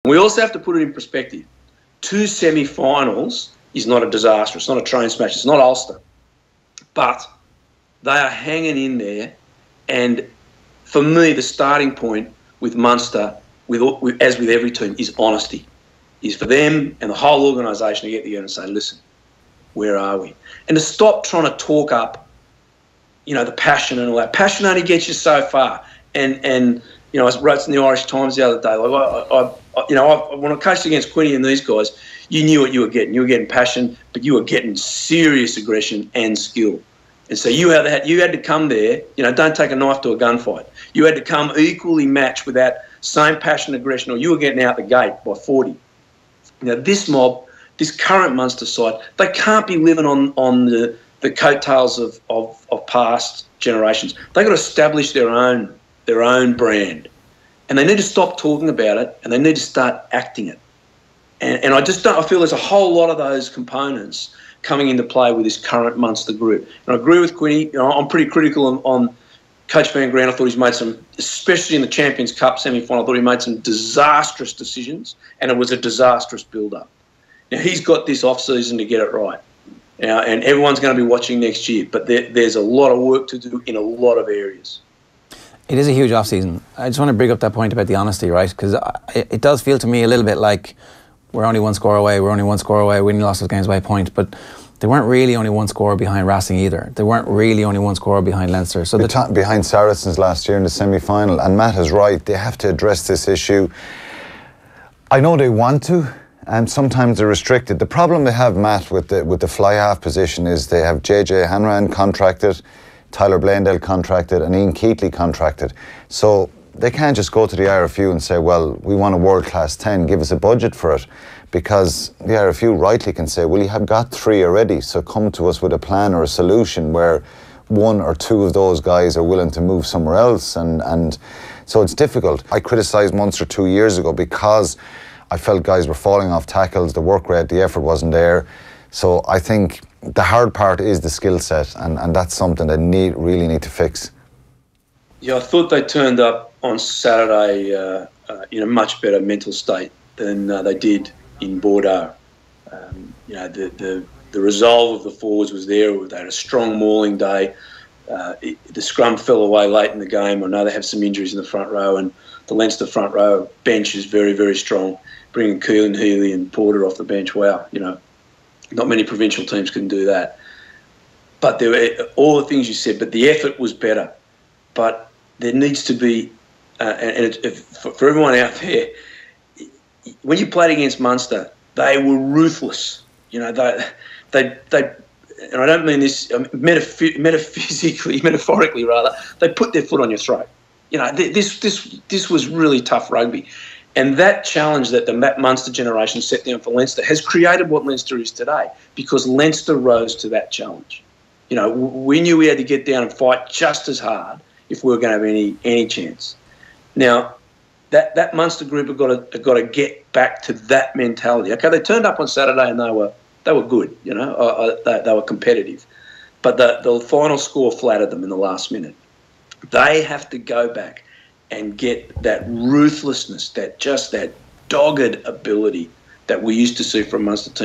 We also have to put it in perspective. 2 semi-finals is not a disaster. It's not a train smash. It's not Ulster. But they are hanging in there. And for me, the starting point with Munster, as with every team, is honesty. Is for them and the whole organisation to get together and say, listen, where are we? And to stop trying to talk up, the passion and all that. Passion only gets you so far. And I wrote in the Irish Times the other day, when I coached against Quinny and these guys, you knew what you were getting. You were getting passion, but you were getting serious aggression and skill. And so you had to come there, don't take a knife to a gunfight. You had to come equally matched with that same passion, aggression, or you were getting out the gate by 40. This mob, this current Munster side, they can't be living on the coattails of past generations. They've got to establish their own brand. And they need to stop talking about it and they need to start acting it. And I feel there's a whole lot of those components coming into play with this current Munster group. And I agree with Quinny. I'm pretty critical on Coach Van Graan. I thought he's made some, especially in the Champions Cup semi-final, I thought he made some disastrous decisions and it was a disastrous build-up. Now, he's got this off-season to get it right. Now, and everyone's going to be watching next year, but there's a lot of work to do in a lot of areas. It is a huge off-season. I just want to bring up that point about the honesty, right? Because it does feel to me a little bit like we're only one score away, we only lost those games by a point, but they weren't really only one score behind Racing either. They weren't really only one score behind Leinster. So behind Saracens last year in the semi-final, and Matt is right, they have to address this issue. I know they want to, and sometimes they're restricted. The problem they have, Matt, with the fly-half position is they have JJ Hanrahan contracted, Tyler Blandale contracted and Ian Keatley contracted. So they can't just go to the RFU and say, well, we want a world-class 10, give us a budget for it. Because the RFU rightly can say, well, you have got 3 already, so come to us with a plan or a solution where 1 or 2 of those guys are willing to move somewhere else. And so it's difficult. I criticised Munster 2 years ago because I felt guys were falling off tackles, the work rate, the effort wasn't there. So I think the hard part is the skill set, and that's something they really need to fix. Yeah, I thought they turned up on Saturday in a much better mental state than they did in Bordeaux. The resolve of the forwards was there. They had a strong mauling day. The scrum fell away late in the game. I know they have some injuries in the front row, and the Leinster front row bench is very, very strong. Bringing Keelan, Healy and Porter off the bench, wow, not many provincial teams can do that. But there were all the things you said, but the effort was better. But there needs to be, for everyone out there, when you played against Munster, they were ruthless. They and I don't mean this metaphorically rather. They put their foot on your throat. This was really tough rugby. And that challenge that the Munster generation set down for Leinster has created what Leinster is today because Leinster rose to that challenge. We knew we had to get down and fight just as hard if we were going to have any chance. Now, that Munster group have got to get back to that mentality. Okay, they turned up on Saturday and they were good. They were competitive, but the final score flattered them in the last minute. They have to go back and get that ruthlessness, that dogged ability that we used to see from Munster teams.